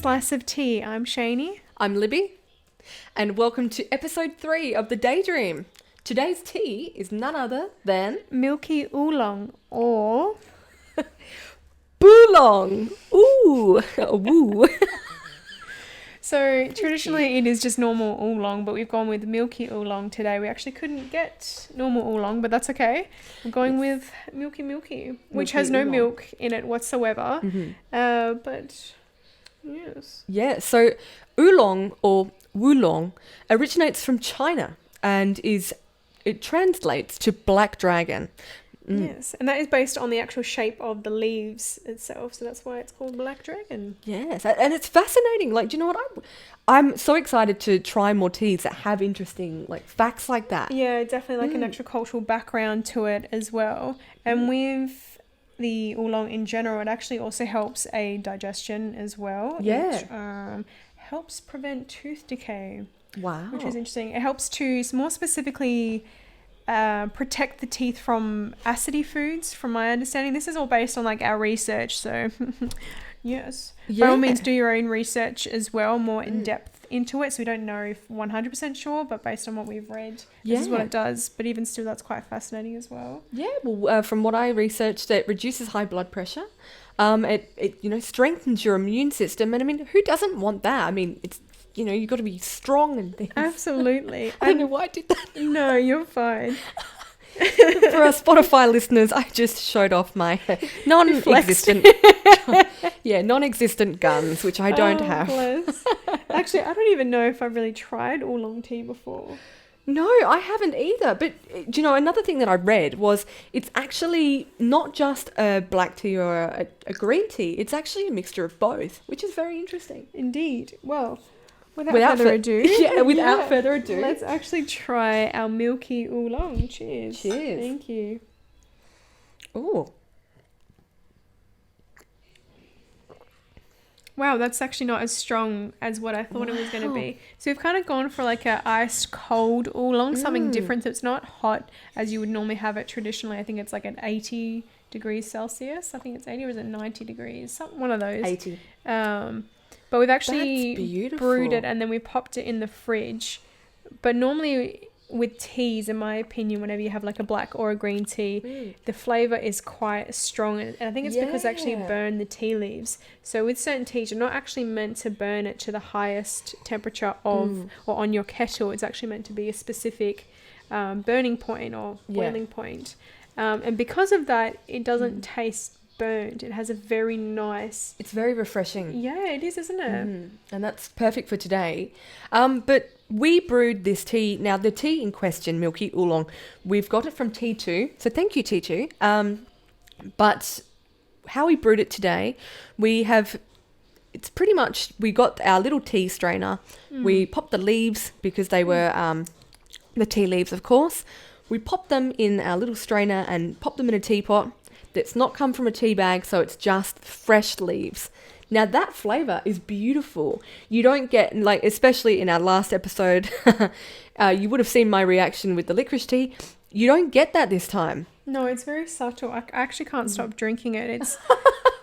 Slice of Tea. I'm Shani. I'm Libby, and welcome to episode 3 of The Daydream. Today's tea is none other than Milky Oolong or Oolong. Ooh, woo. So traditionally it is just normal oolong, but we've gone with milky oolong today. We actually couldn't get normal oolong, but that's okay. We're going with milky, which has no oolong. milk in it whatsoever. Mm-hmm. But yes. Yeah, so oolong or Oolong originates from China and it translates to black dragon. Yes, and that is based on the actual shape of the leaves itself, so that's why it's called black dragon. Yes, and it's fascinating. Like, do you know what? I'm so excited to try more teas that have interesting facts like that. Yeah, definitely like an actual cultural background to it as well. And with the oolong in general, it actually also helps a digestion as well. Yeah. It helps prevent tooth decay. Wow. Which is interesting. It helps to more specifically protect the teeth from acidy foods, from my understanding. This is all based on our research, so yes. Yeah. By all means, do your own research as well, more in depth into it. So we don't know if 100% sure, but based on what we've read, this is what it does. But even still, that's quite fascinating as well. Yeah, well, from what I researched, it reduces high blood pressure. It strengthens your immune system, and I mean, who doesn't want that? I mean, it's you've got to be strong and things. Absolutely. I don't know why I did that. No, you're fine. For our Spotify listeners, I just showed off my non-existent guns, which I don't have. Bless. Actually, I don't even know if I've really tried oolong tea before. No, I haven't either. But, do you know, another thing that I read was it's actually not just a black tea or a green tea. It's actually a mixture of both, which is very interesting. Indeed. Well, without further ado, let's actually try our milky oolong. Cheers. Cheers. Thank you. Oh. Wow, that's actually not as strong as what I thought it was going to be. So we've kind of gone for a iced cold oolong, something different that's not hot as you would normally have it traditionally. I think it's at 80 degrees Celsius. I think it's 80 or is it 90 degrees? One of those. 80. But we've actually brewed it and then we popped it in the fridge. But normally with teas, in my opinion, whenever you have a black or a green tea, the flavour is quite strong. And I think it's because they actually burn the tea leaves. So with certain teas, you're not actually meant to burn it to the highest temperature of or on your kettle. It's actually meant to be a specific burning point or boiling point. And because of that, it doesn't taste burnt. It has a very nice... It's very refreshing. Yeah, it is, isn't it? And that's perfect for today. But we brewed this tea. Now, the tea in question, Milky Oolong, we've got it from T2. So thank you, T2. But how we brewed it today, it's pretty much, we got our little tea strainer. We popped the leaves because they were the tea leaves, of course. We popped them in our little strainer and popped them in a teapot. That's not come from a tea bag, so it's just fresh leaves. Now that flavour is beautiful. You don't get, especially in our last episode, you would have seen my reaction with the licorice tea. You don't get that this time. No, it's very subtle. I actually can't stop drinking it.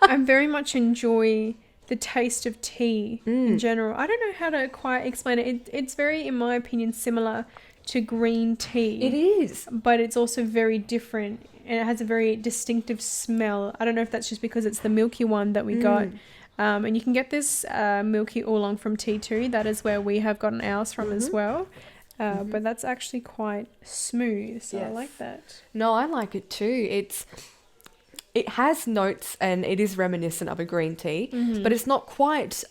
I very much enjoy the taste of tea in general. I don't know how to quite explain it. It's very, in my opinion, similar to green tea. It is. But it's also very different. And it has a very distinctive smell. I don't know if that's just because it's the milky one that we got. And you can get this milky oolong from T2. That is where we have gotten ours from as well. But that's actually quite smooth. So I like that. No, I like it too. It has notes and it is reminiscent of a green tea, but it's not quite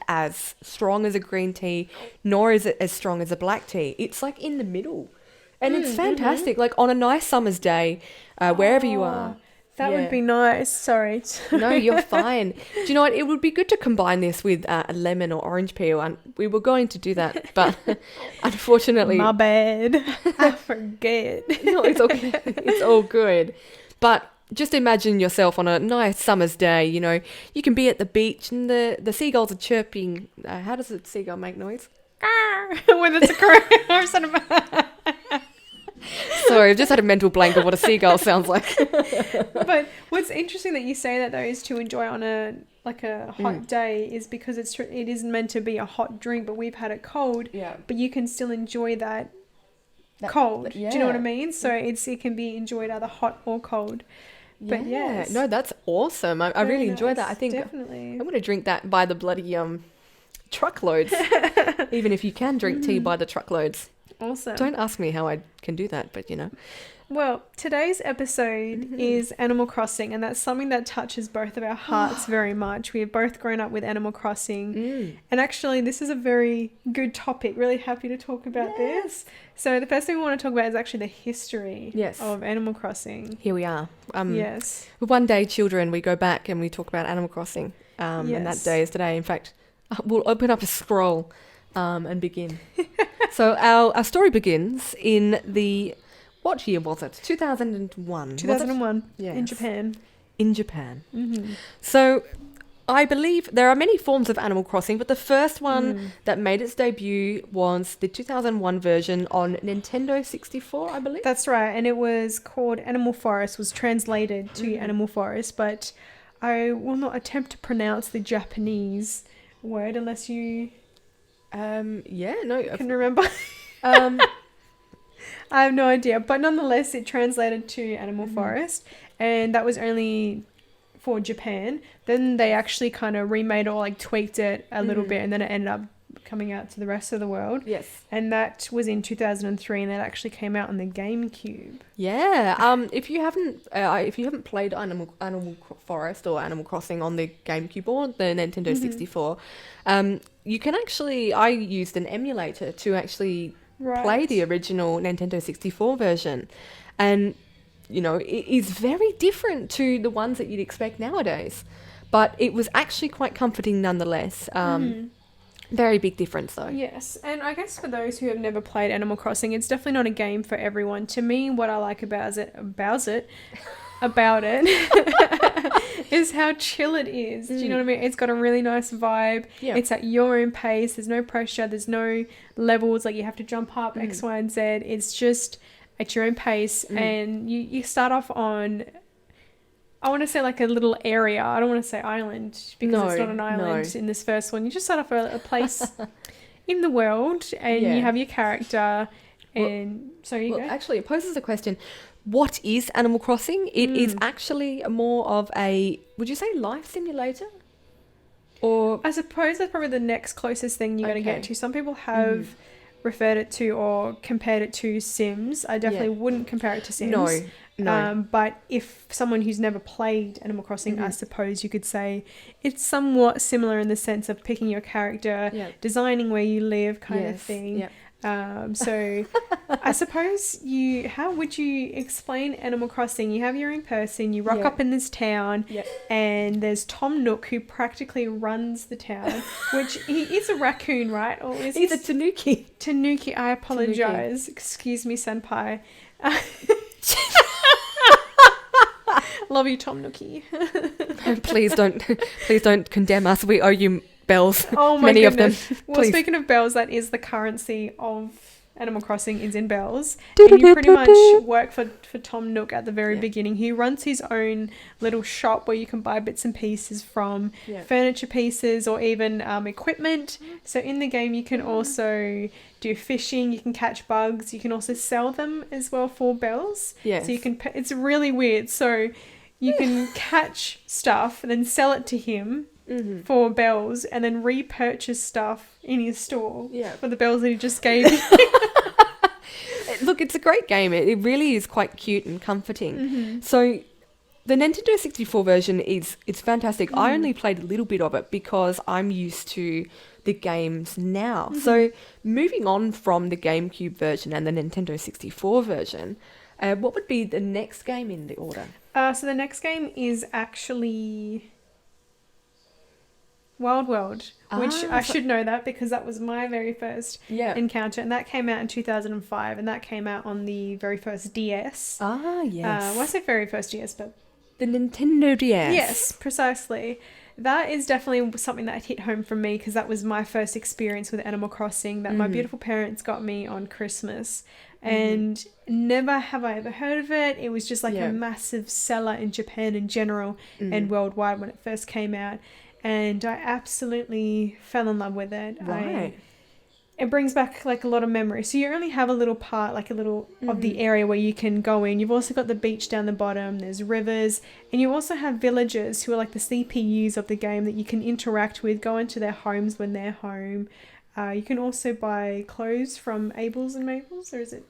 as strong as a green tea, nor is it as strong as a black tea. It's in the middle. And it's fantastic. On a nice summer's day, wherever you are. That would be nice. Sorry. No, you're fine. Do you know what? It would be good to combine this with a lemon or orange peel. And we were going to do that, but unfortunately... My bad. I forget. No, it's okay. It's all good. But just imagine yourself on a nice summer's day, you can be at the beach and the seagulls are chirping. How does a seagull make noise? When it's a correct Sorry, I've just had a mental blank of what a seagull sounds like. But what's interesting that you say that though is to enjoy on a hot day is because it isn't meant to be a hot drink, but we've had it cold. Yeah. But you can still enjoy that cold. Yeah. Do you know what I mean? So it can be enjoyed either hot or cold. But yes. No, that's awesome. I really enjoy that. I think definitely. I'm going to drink that by the bloody truckloads. Even if you can drink tea by the truckloads. Awesome. Don't ask me how I can do that, but you know. Well, today's episode is Animal Crossing, and that's something that touches both of our hearts very much. We have both grown up with Animal Crossing, and actually this is a very good topic. Really happy to talk about this. So the first thing we want to talk about is actually the history of Animal Crossing. Here we are. Yes. One day, children, we go back and we talk about Animal Crossing, and that day is today. In fact, we'll open up a scroll and begin. So our story begins in the... What year was it? 2001. 2001. Yes. In Japan. In Japan. So I believe there are many forms of Animal Crossing, but the first one that made its debut was the 2001 version on Nintendo 64, I believe. That's right. And it was called Animal Forest, was translated to Animal Forest, but I will not attempt to pronounce the Japanese word unless you can remember. I have no idea, but nonetheless, it translated to Animal Forest, and that was only for Japan. Then they actually kind of remade or like tweaked it a little bit, and then it ended up coming out to the rest of the world. Yes, and that was in 2003, and that actually came out on the GameCube. Yeah. If you haven't played Animal Forest or Animal Crossing on the GameCube or the Nintendo 64, you can actually. I used an emulator to actually. Play the original Nintendo 64 version, and you know it is very different to the ones that you'd expect nowadays, but it was actually quite comforting nonetheless. Very big difference though. Yes, and I guess for those who have never played Animal Crossing, it's definitely not a game for everyone. To me, what I like about it is how chill it is. Do you know what I mean? It's got a really nice vibe. Yeah. It's at your own pace. There's no pressure. There's no levels like you have to jump up X, Y, and Z. It's just at your own pace, and you start off on, I want to say like a little area. I don't want to say island because it's not an island in this first one. You just start off a place in the world, and you have your character, and so you go. Actually, it poses a question. What is Animal Crossing? It is actually more of a, would you say, life simulator? Or I suppose that's probably the next closest thing you're going to get to. Some people have referred it to or compared it to Sims. I definitely wouldn't compare it to Sims. No. But if someone who's never played Animal Crossing, I suppose you could say it's somewhat similar in the sense of picking your character, designing where you live kind of thing. Yep. So I suppose how would you explain Animal Crossing? You have your own person, you rock up in this town, and there's Tom Nook who practically runs the town, which he is a raccoon, right? Or is he's a tanuki. Tanuki, I apologize. Excuse me, senpai. Love you, Tom Nookie. Please don't condemn us. We owe you bells. Oh my goodness. Of them. Well, speaking of bells, that is the currency of Animal Crossing is in bells. And you pretty much work for Tom Nook at the very beginning. He runs his own little shop where you can buy bits and pieces from furniture pieces or even equipment. So in the game you can also do fishing, you can catch bugs, you can also sell them as well for bells. Yes. So you can, it's really weird. So you can catch stuff and then sell it to him for bells and then repurchase stuff in his store for the bells that he just gave you. Look, it's a great game. It really is quite cute and comforting. So the Nintendo 64 version it's fantastic. I only played a little bit of it because I'm used to the games now. So moving on from the GameCube version and the Nintendo 64 version, what would be the next game in the order? So the next game is actually Wild World, which I should know that because that was my very first encounter, and that came out in 2005, and that came out on the very first DS. Well, I say very first DS, but the Nintendo DS. Yes, precisely. that is definitely something that hit home for me, because that was my first experience with Animal Crossing that my beautiful parents got me on Christmas. And never have I ever heard of it. It was just like a massive seller in Japan in general and worldwide when it first came out. And I absolutely fell in love with it. Right. It brings back like a lot of memories. So you only have a little part, like a little of the area where you can go in. You've also got the beach down the bottom. There's rivers. And you also have villagers who are like the CPUs of the game that you can interact with, go into their homes when they're home. You can also buy clothes from Abel's and Mabel's, or is it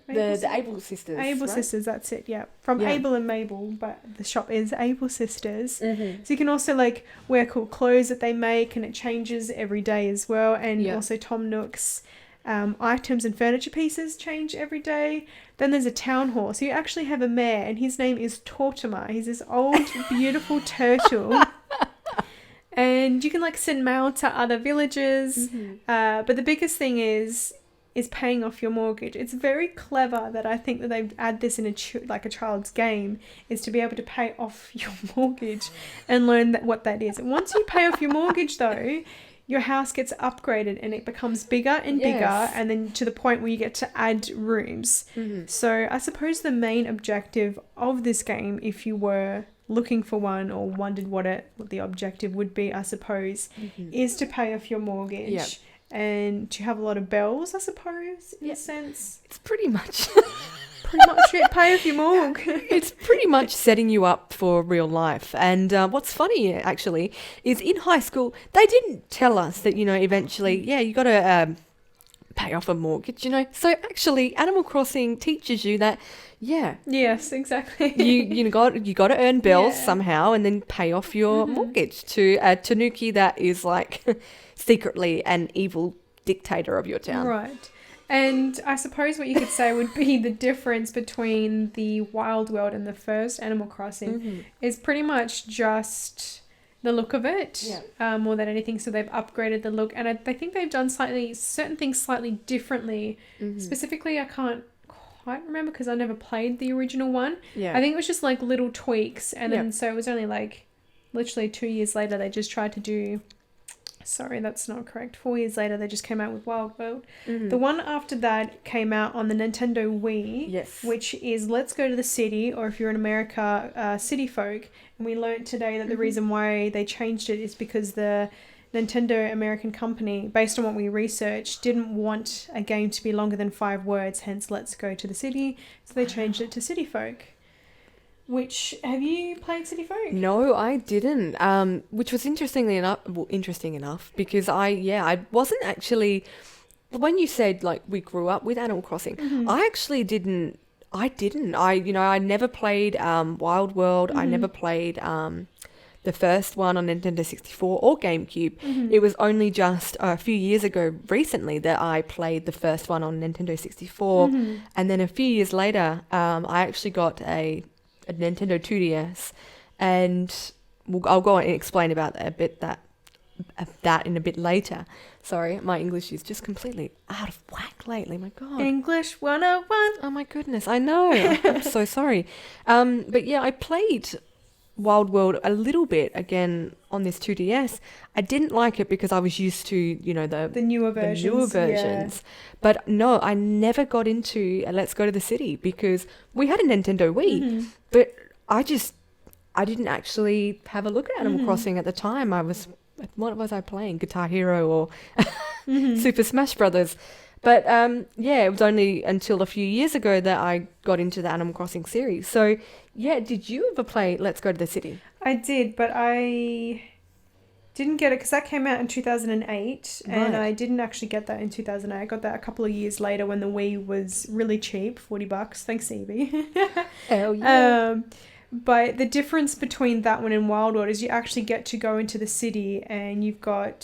The Able Sisters. Able right? Sisters, that's it, yeah. From Abel and Mabel, but the shop is Able Sisters. So you can also like wear cool clothes that they make, and it changes every day as well. And also Tom Nook's items and furniture pieces change every day. Then there's a town hall. So you actually have a mayor, and his name is Tortimer. He's this old, beautiful turtle. And you can like send mail to other villages. But the biggest thing is paying off your mortgage. It's very clever that I think that they add this in a child's game, is to be able to pay off your mortgage and learn what that is. And once you pay off your mortgage though, your house gets upgraded and it becomes bigger and bigger, and then to the point where you get to add rooms. So I suppose the main objective of this game, if you were looking for one or wondered what the objective would be, I suppose, is to pay off your mortgage. And to have a lot of bells, I suppose, in a sense. It's pretty much it. Pay off your mortgage. It's pretty much setting you up for real life. And what's funny, actually, is in high school, they didn't tell us that, eventually, you got to pay off a mortgage, So actually, Animal Crossing teaches you that, yes, exactly. you got to earn bells somehow and then pay off your mortgage to a tanuki that is like secretly an evil dictator of your town. Right. And I suppose what you could say would be the difference between the Wild World and the first Animal Crossing is pretty much just the look of it, more than anything. So they've upgraded the look, and I think they've done certain things slightly differently. Specifically, I can't quite remember because I never played the original one. I think it was just like little tweaks, and then so it was only like literally 2 years later they just tried to do. Sorry, that's not correct. 4 years later, they just came out with Wild World. The one after that came out on the Nintendo Wii, which is Let's Go to the City, or if you're in America, City Folk. And we learned today that the reason why they changed it is because the Nintendo American company, based on what we researched, didn't want a game to be longer than 5 words, hence Let's Go to the City. So they changed it to City Folk. Which, have you played City Folk? No, I didn't. Which was interesting enough because I wasn't actually, when you said like we grew up with Animal Crossing, I actually didn't. I never played Wild World. I never played the first one on Nintendo 64 or GameCube. It was only just a few years ago recently that I played the first one on Nintendo 64, and then a few years later, I actually got a Nintendo 2DS, and I'll go on and explain about that in a bit later. Sorry, my English is just completely out of whack lately. My God. English 101. Oh my goodness, I know. I'm so sorry. But yeah, I played Wild World a little bit again on this 2DS. I didn't like it because I was used to, the newer versions. But no, I never got into Let's Go to the City because we had a Nintendo Wii, but I didn't actually have a look at Animal Crossing at the time. What was I playing? Guitar Hero or Super Smash Brothers. But it was only until a few years ago that I got into the Animal Crossing series. So yeah, did you ever play Let's Go to the City? I did, but I didn't get it because that came out in 2008, and I didn't actually get that in 2008. I got that a couple of years later when the Wii was really cheap, $40. Thanks, Evie. Hell yeah. But the difference between that one and Wild World is you actually get to go into the city, and you've got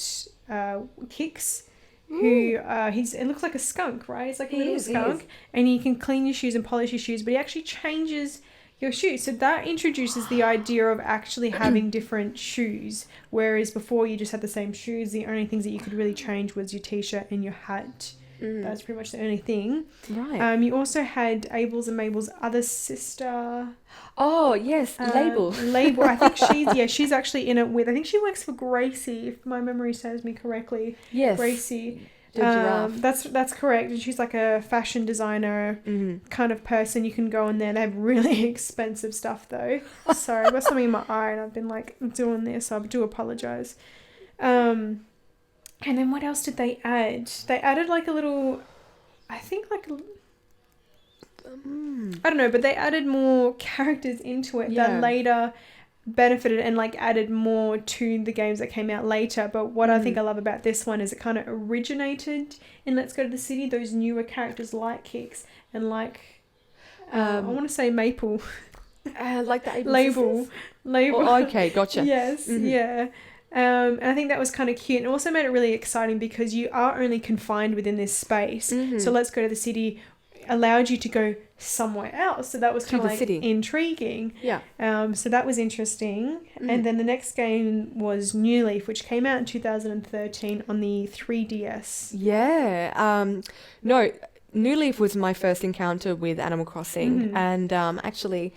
Kix, who it looks like a skunk, right? It's like a little skunk, and you can clean your shoes and polish your shoes, but he actually changes your shoes. So that introduces the idea of actually having different shoes, whereas before you just had the same shoes. The only things that you could really change was your t-shirt and your hat. That's pretty much the only thing. Right. You also had Abel's and Mabel's other sister. Oh, yes, Label. Label. I think she's actually in it with, I think she works for Gracie, if my memory serves me correctly. Yes. Gracie. The giraffe. That's correct. And she's like a fashion designer kind of person. You can go in there. They have really expensive stuff though. Sorry, I've got something in my eye and I've been like doing this, so I do apologize. And then what else did they add? They added like a little, I think like I don't know, but they added more characters into it that later benefited and like added more to the games that came out later. But what I think I love about this one is it kind of originated in Let's Go to the City, those newer characters like Kix and like I want to say Maple. Like the Label. Oh, okay, gotcha. Yes, yeah. And I think that was kind of cute and also made it really exciting because you are only confined within this space. So Let's Go to the City allowed you to go somewhere else. So that was kind of like intriguing. Yeah. So that was interesting. And then the next game was New Leaf, which came out in 2013 on the 3DS. Yeah. No, New Leaf was my first encounter with Animal Crossing. And actually,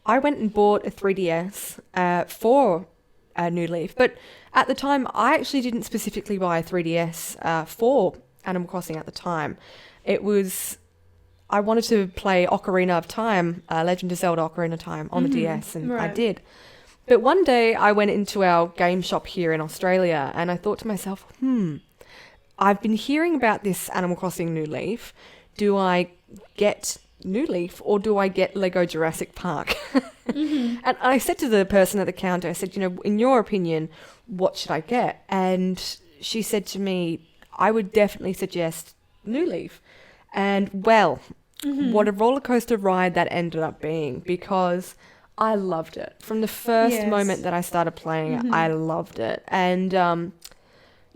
I went and bought a 3DS for New Leaf. But at the time, I actually didn't specifically buy a 3DS for Animal Crossing at the time. It was... I wanted to play Ocarina of Time, Legend of Zelda Ocarina of Time on the DS, and I did. But one day I went into our game shop here in Australia and I thought to myself, I've been hearing about this Animal Crossing New Leaf. Do I get New Leaf or do I get Lego Jurassic Park? And I said to the person at the counter, I said, in your opinion, what should I get? And she said to me, I would definitely suggest New Leaf. And well, what a roller coaster ride that ended up being, because I loved it. From the first moment that I started playing it, I loved it. And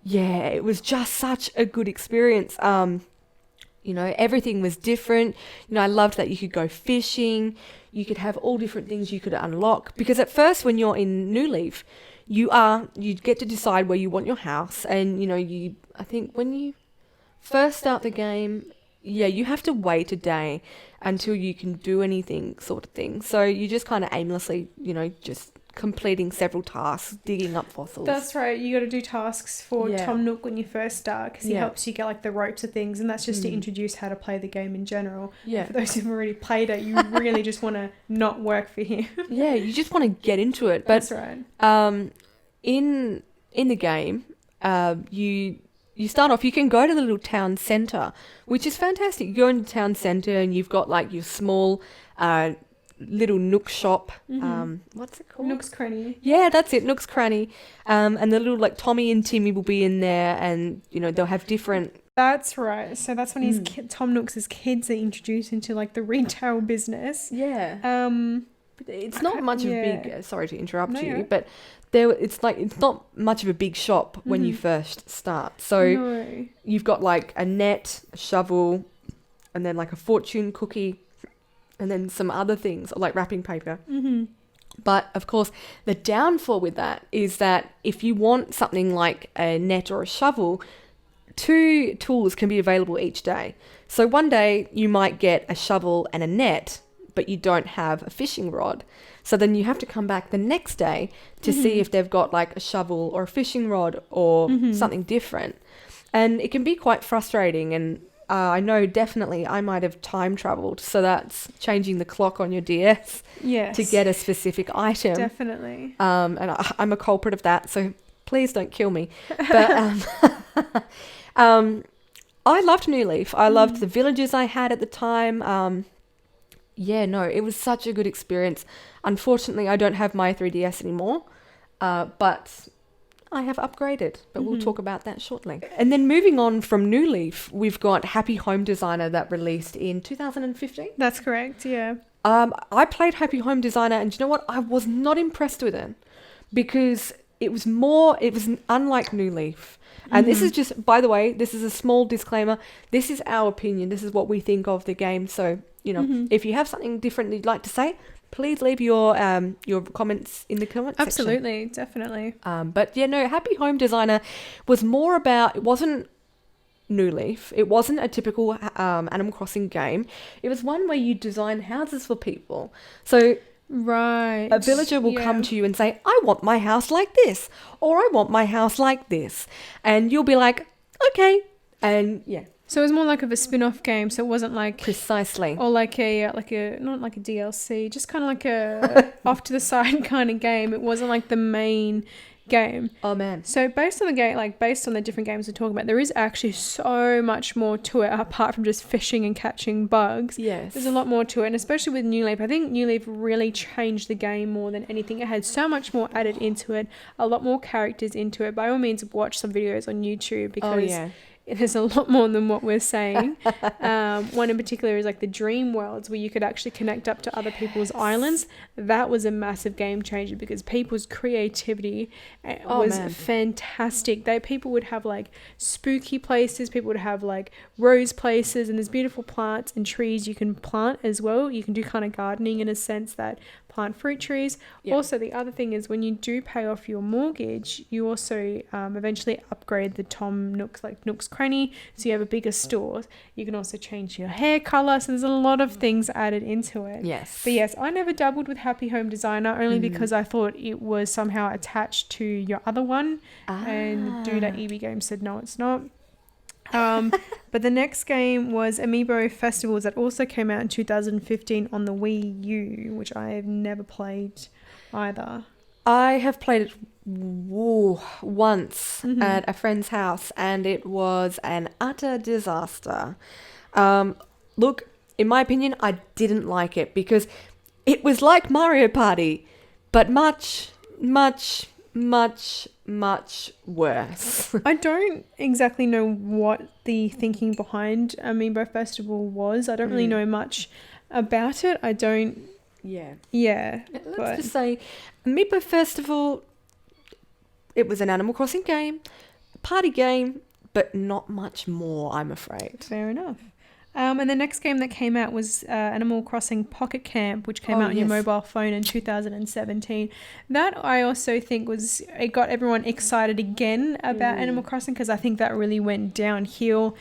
it was just such a good experience. Everything was different. I loved that you could go fishing. You could have all different things you could unlock. Because at first when you're in New Leaf, you get to decide where you want your house. And, I think when you first start the game... Yeah, you have to wait a day until you can do anything sort of thing. So you just kind of aimlessly, just completing several tasks, digging up fossils. That's right. You got to do tasks for Tom Nook when you first start because he helps you get like the ropes of things, and that's just to introduce how to play the game in general. Yeah. For those who've already played it, you really just want to not work for him. Yeah, you just want to get into it. But, that's right. In the game, you start off, you can go to the little town centre, which is fantastic. You go into town centre and you've got like your small little Nook shop. What's it called? Nook's Cranny. Yeah, that's it, Nook's Cranny. And the little like Tommy and Timmy will be in there and, they'll have different... That's right. So that's when Tom Nook's kids are introduced into like the retail business. Yeah. But it's not much of a big... sorry to interrupt you, but... It's not much of a big shop when you first start. So you've got like a net, a shovel, and then like a fortune cookie, and then some other things like wrapping paper. But of course, the downfall with that is that if you want something like a net or a shovel, 2 tools can be available each day. So one day you might get a shovel and a net, but you don't have a fishing rod. So then you have to come back the next day to see if they've got like a shovel or a fishing rod or something different. And it can be quite frustrating. And I know definitely I might have time traveled. So that's changing the clock on your DS to get a specific item. Definitely. And I'm a culprit of that. So please don't kill me. But I loved New Leaf. I loved the villages I had at the time. It was such a good experience. Unfortunately, I don't have my 3DS anymore, but I have upgraded, but we'll talk about that shortly. And then moving on from New Leaf, we've got Happy Home Designer that released in 2015. That's correct, yeah. I played Happy Home Designer, and you know what? I was not impressed with it because it was unlike New Leaf. And this is just, by the way, this is a small disclaimer. This is our opinion. This is what we think of the game. So, if you have something different you'd like to say, please leave your comments in the comments section. Absolutely, definitely. But Happy Home Designer was more about, it wasn't New Leaf. It wasn't a typical Animal Crossing game. It was one where you design houses for people. So right, a villager will come to you and say, I want my house like this, or I want my house like this. And you'll be like, okay. And yeah. So it was more like of a spin-off game, so it wasn't like... Precisely. Or like a not like a DLC, just kind of like a off to the side kind of game. It wasn't like the main game. Oh, man. So based on the game, like based on the different games we're talking about, there is actually so much more to it apart from just fishing and catching bugs. Yes. There's a lot more to it, and especially with New Leaf. I think New Leaf really changed the game more than anything. It had so much more added into it, a lot more characters into it. By all means, watch some videos on YouTube because there's a lot more than what we're saying. One in particular is like the dream worlds where you could actually connect up to other people's islands. That was a massive game changer because people's creativity was fantastic. People would have like spooky places, people would have like rose places, and there's beautiful plants and trees you can plant as well. You can do kind of gardening in a sense that plant fruit trees. Yep. Also, the other thing is when you do pay off your mortgage, you also eventually upgrade the Nook's Cranny, so you have a bigger store. You can also change your hair color, so there's a lot of things added into it. Yes. But yes, I never dabbled with Happy Home Designer only because I thought it was somehow attached to your other one, and dude at EB Games said no, it's not. But the next game was Amiibo Festivals that also came out in 2015 on the Wii U, which I have never played either. I have played it once at a friend's house, and it was an utter disaster. Look, in my opinion, I didn't like it because it was like Mario Party, but much, much, much, much worse. I don't exactly know what the thinking behind Amiibo Festival was. I don't really know much about it. I don't... Yeah. Let's just say Amiibo Festival, it was an Animal Crossing game, a party game, but not much more, I'm afraid. Fair enough. And the next game that came out was Animal Crossing Pocket Camp, which came out on your mobile phone in 2017. That I also think it got everyone excited again about Animal Crossing because I think that really went downhill.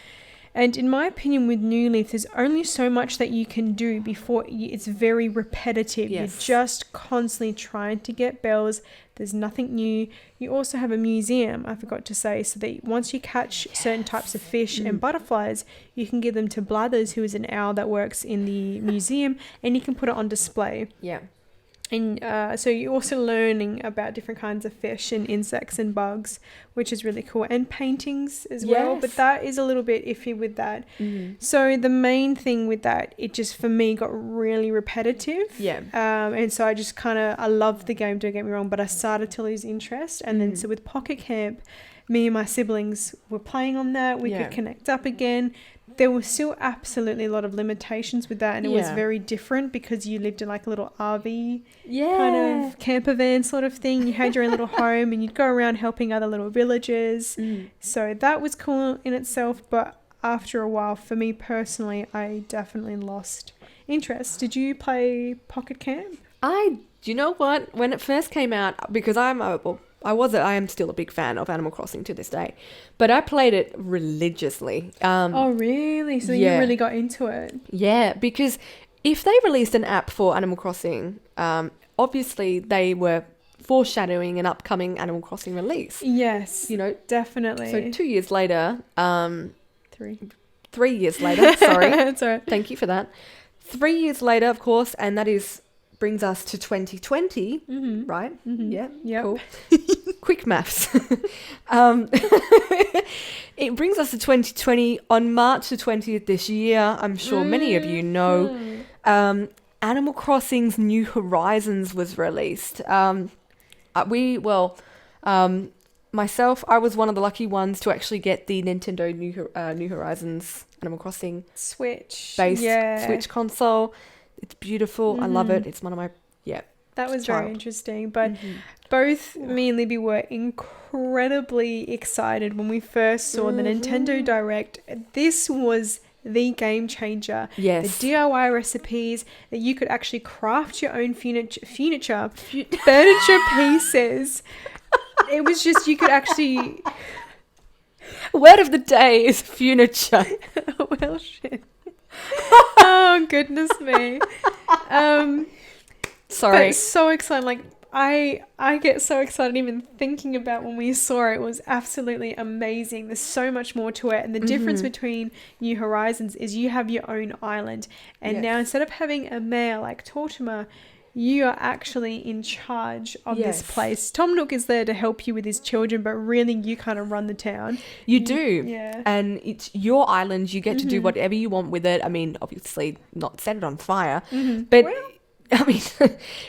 And in my opinion, with New Leaf, there's only so much that you can do before it's very repetitive. Yes. You're just constantly trying to get bells. There's nothing new. You also have a museum, I forgot to say, so that once you catch certain types of fish and butterflies, you can give them to Blathers, who is an owl that works in the museum, and you can put it on display. Yeah. And so you're also learning about different kinds of fish and insects and bugs, which is really cool. And paintings as well, but that is a little bit iffy with that. So the main thing with that, it just for me got really repetitive. And so I just I loved the game, don't get me wrong, but I started to lose interest. And then so with Pocket Camp, me and my siblings were playing on that. We could connect up again. There were still absolutely a lot of limitations with that, and it was very different because you lived in like a little RV kind of camper van sort of thing. You had your own little home and you'd go around helping other little villagers. So that was cool in itself, but after a while, for me personally, I definitely lost interest. Did you play Pocket Camp? You know what? When it first came out, because I am still a big fan of Animal Crossing to this day, but I played it religiously. Oh, really? So you really got into it? Yeah, because if they released an app for Animal Crossing, obviously they were foreshadowing an upcoming Animal Crossing release. Yes, definitely. So 2 years later, 3 years later, sorry. That's all right. Thank you for that. 3 years later, of course, and that brings us to 2020, right? Yeah, cool. Quick maths. It brings us to 2020 on March the 20th this year. I'm sure many of you know. Animal Crossing's New Horizons was released. Myself, I was one of the lucky ones to actually get the Nintendo New Horizons Animal Crossing Switch-based Switch console. It's beautiful. I love it. It's one of my, That was very interesting. But both me and Libby were incredibly excited when we first saw the Nintendo Direct. This was the game changer. Yes. The DIY recipes, that you could actually craft your own furniture pieces. It was just, you could actually... Word of the day is furniture. Well, shit. Oh, goodness me. Sorry. But so excited. Like, I get so excited even thinking about when we saw it. It was absolutely amazing. There's so much more to it. And the difference between New Horizons is you have your own island. And now instead of having a mayor like Tortimer, you are actually in charge of this place. Tom Nook is there to help you with his children, but really you kind of run the town. You do. Yeah. And it's your island. You get to do whatever you want with it. I mean, obviously not set it on fire, but... Well, I mean,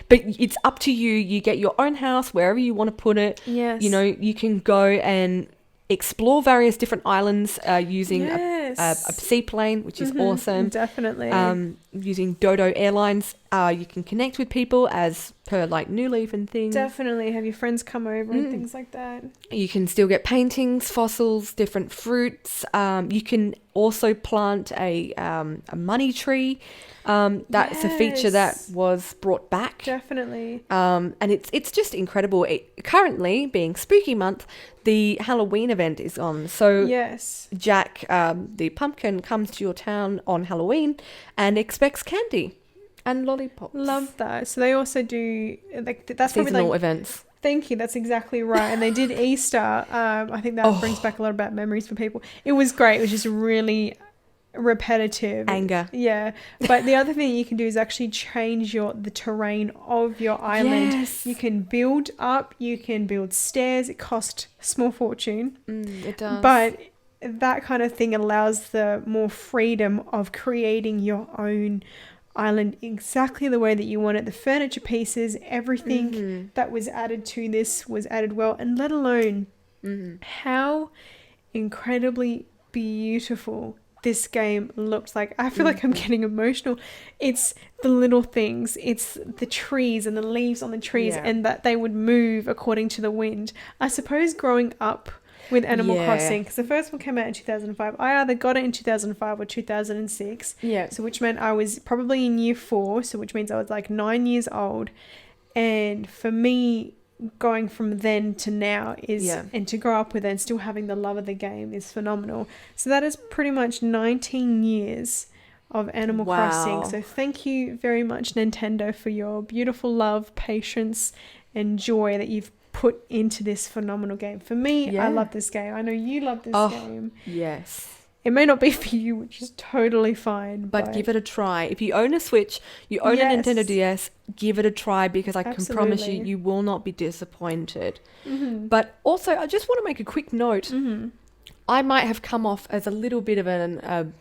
but it's up to you. You get your own house wherever you want to put it. Yes. You know, you can go and explore various different islands using a seaplane, which is awesome. Definitely. Using Dodo Airlines, you can connect with people as per like New Leaf and things. Definitely. Have your friends come over and things like that. You can still get paintings, fossils, different fruits. You can also plant a money tree. That's a feature that was brought back. Definitely. And it's just incredible. Currently, being spooky month, the Halloween event is on. So Jack, the pumpkin, comes to your town on Halloween and expects candy and lollipops. Love that. So they also do like that's seasonal probably like events. Thank you. That's exactly right. And they did Easter. I think that brings back a lot of bad memories for people. It was great. It was just really repetitive. Anger. Yeah. But the other thing you can do is actually change the terrain of your island. Yes. You can build up. You can build stairs. It costs a small fortune. It does. But that kind of thing allows the more freedom of creating your own island exactly the way that you want it. The furniture pieces, everything that was added to this was added well, and let alone how incredibly beautiful this game looked like. I feel like I'm getting emotional. It's the little things. It's the trees and the leaves on the trees and that they would move according to the wind. I suppose growing up with Animal Crossing, because the first one came out in 2005. I either got it in 2005 or 2006. Yeah. So which meant I was probably in year 4, so which means I was like 9 years old. And for me, going from then to now is, and to grow up with it and still having the love of the game is phenomenal. So that is pretty much 19 years of Animal Crossing. So thank you very much, Nintendo, for your beautiful love, patience, and joy that you've put into this phenomenal game. For me, I love this game. I know you love this game. Yes. It may not be for you, which is totally fine. But give it a try. If you own a Switch, you own a Nintendo DS, give it a try, because I can promise you, you will not be disappointed. But also, I just want to make a quick note. I might have come off as a little bit of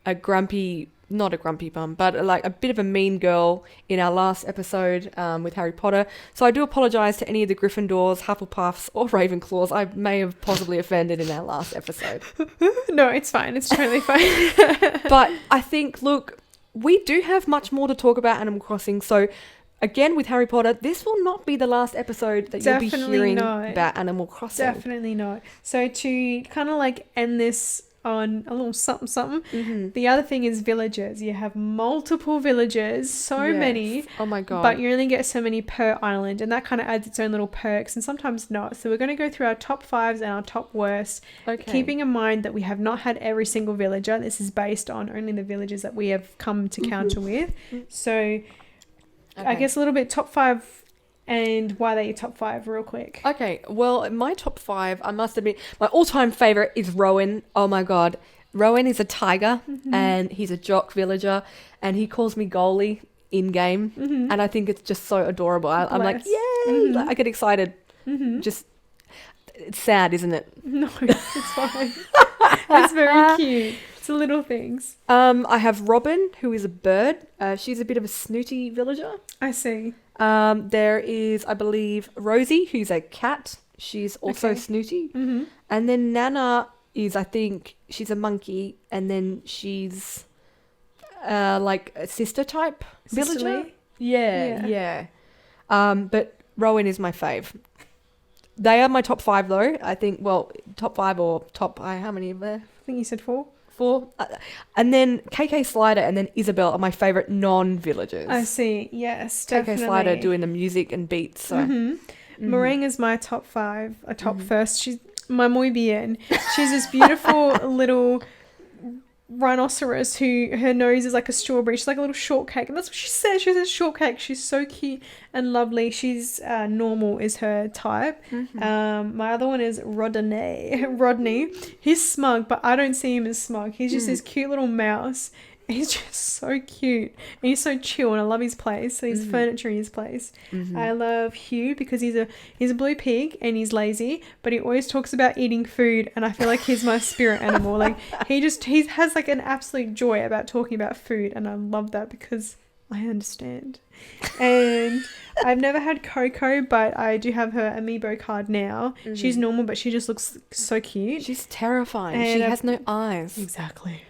a grumpy, not a grumpy bum, but like a bit of a mean girl in our last episode with Harry Potter. So I do apologise to any of the Gryffindors, Hufflepuffs or Ravenclaws I may have possibly offended in our last episode. No, it's fine. It's totally fine. But I think, look, we do have much more to talk about Animal Crossing. So again, with Harry Potter, this will not be the last episode that you'll be hearing about Animal Crossing. Definitely not. So to kind of like end this on a little something something. The other thing is villages. You have multiple villages, so many. Oh my god. But you only get so many per island, and that kind of adds its own little perks and sometimes not. So we're going to go through our top 5s and our top worst, keeping in mind that we have not had every single villager. This is based on only the villages that we have come to counter with. So I guess a little bit top 5 and why they're your top 5 real quick. Okay, well, my top 5, I must admit, my all-time favourite is Rowan. Oh my god. Rowan is a tiger and he's a jock villager and he calls me goalie in-game and I think it's just so adorable. I'm like, yay! Like, I get excited. Just, it's sad, isn't it? No, it's fine. It's very cute. It's the little things. I have Robin, who is a bird. She's a bit of a snooty villager. I see. There is, I believe, Rosie, who's a cat. She's also snooty. And then Nana is, I think, she's a monkey. And then she's like a sister type villager. Yeah. But Rowan is my fave. They are my top 5 though. I think, well, top 5 or top, how many are there? I think you said 4. 4. And then KK Slider and then Isabel are my favourite non-villagers. I see. Yes, definitely. KK Slider doing the music and beats. So. Meringue is my top 5. A top first. my muy bien. She's this beautiful little rhinoceros who her nose is like a strawberry. She's like a little shortcake, and that's what she says. She says shortcake. She's so cute and lovely. She's normal is her type. My other one is Rodney. He's smug, but I don't see him as smug. He's just this cute little mouse. He's just so cute. And he's so chill, and I love his place. So his furniture in his place. I love Hugh because he's a blue pig and he's lazy, but he always talks about eating food, and I feel like he's my spirit animal. Like he has like an absolute joy about talking about food, and I love that because I understand. And I've never had Coco, but I do have her amiibo card now. She's normal, but she just looks so cute. She's terrifying. And she has no eyes. Exactly.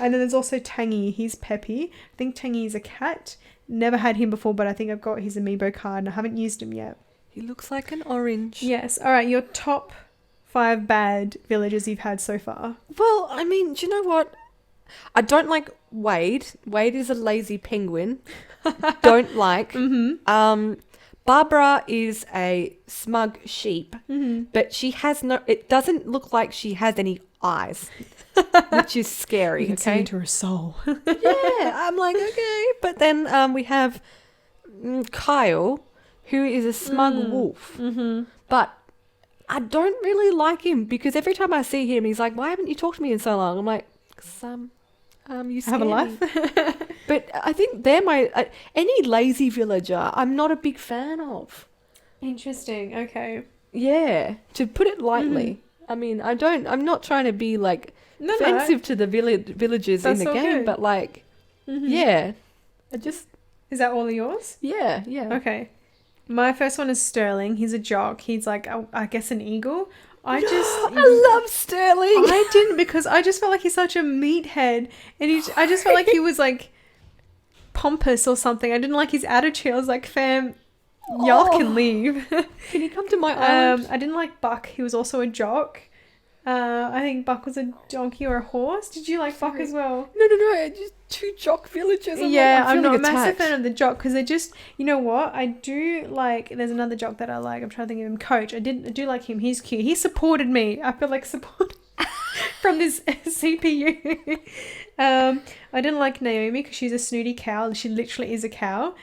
And then there's also Tangy. He's Peppy. I think Tangy is a cat. Never had him before, but I think I've got his amiibo card and I haven't used him yet. He looks like an orange. Yes. All right, your top 5 bad villagers you've had so far. Well, I mean, do you know what? I don't like Wade. Wade is a lazy penguin. Don't like. Barbara is a smug sheep, but she has it doesn't look like she has any eyes. Which is scary. You can see into her soul. Yeah, I'm like, okay. But then we have Kyle, who is a smug wolf. But I don't really like him because every time I see him, he's like, why haven't you talked to me in so long? I'm like, because you have a life. But I think they're my... any lazy villager, I'm not a big fan of. Interesting. Okay. Yeah, to put it lightly. I mean, I'm not trying to be like... offensive to the villagers in the game, but like, yeah, Is that all of yours? Yeah. Okay. My first one is Sterling. He's a jock. He's like, I guess an eagle. I love Sterling. I didn't because I just felt like he's such a meathead, and I just felt like he was like pompous or something. I didn't like his attitude. I was like, fam, y'all can leave. Can you come to my island? I didn't like Buck. He was also a jock. I think Buck was a donkey or a horse. Did you like Buck as well? No. Just 2 jock villagers. I'm not a massive fan of the jock because they're just, you know what? I do like, there's another jock that I like. I'm trying to think of him. Coach. I do like him. He's cute. He supported me. I feel like support from this CPU. I didn't like Naomi because she's a snooty cow. She literally is a cow.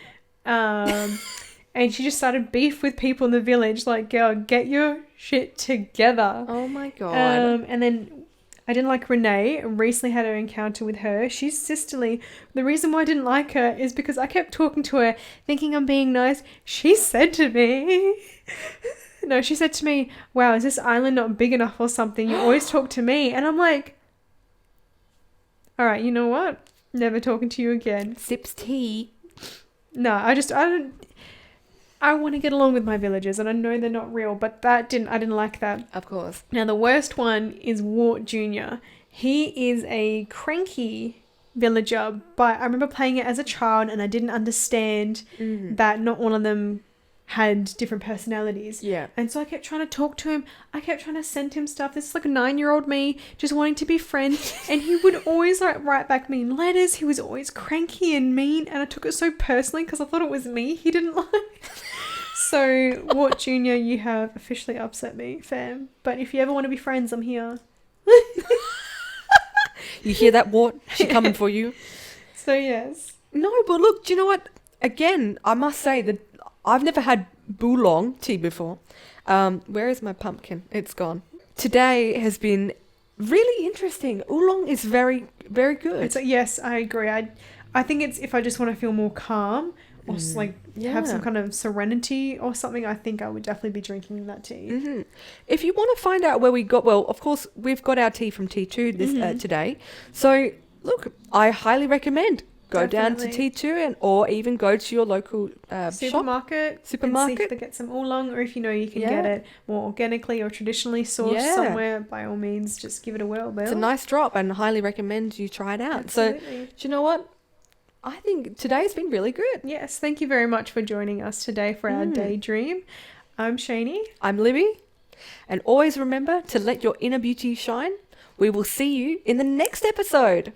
And she just started beef with people in the village. Like, girl, get your shit together. Oh my God. And then I didn't like Renee. I recently had an encounter with her. She's sisterly. The reason why I didn't like her is because I kept talking to her, thinking I'm being nice. She said to me, she said to me, wow, is this island not big enough or something? You always talk to me. And I'm like, all right, you know what? Never talking to you again. Sips tea. No, I want to get along with my villagers, and I know they're not real, but I didn't like that. Of course. Now, the worst one is Wart Jr. He is a cranky villager, but I remember playing it as a child, and I didn't understand that not all of them had different personalities. Yeah. And so I kept trying to talk to him. I kept trying to send him stuff. This is like a 9-year-old me just wanting to be friends. And he would always like write back mean letters. He was always cranky and mean. And I took it so personally because I thought it was me he didn't like. So, Wart Jr., you have officially upset me, fam. But if you ever want to be friends, I'm here. You hear that, Wart? She coming for you. So, yes. No, but look, do you know what? Again, I must say that I've never had Oolong tea before. Where is my pumpkin? It's gone. Today has been really interesting. Oolong is very, very good. Yes, I agree. I think it's if I just want to feel more calm or have some kind of serenity or something, I think I would definitely be drinking that tea. If you want to find out where we got, well, of course, we've got our tea from T2 this today. So, look, I highly recommend go down to T2 or even go to your local supermarket. And see if they get some oolong, or if you can get it more organically or traditionally sourced somewhere, by all means, just give it a whirl. It's a nice drop and highly recommend you try it out. Absolutely. So, do you know what? I think today's been really good. Yes, thank you very much for joining us today for our daydream. I'm Shani. I'm Libby. And always remember to let your inner beauty shine. We will see you in the next episode.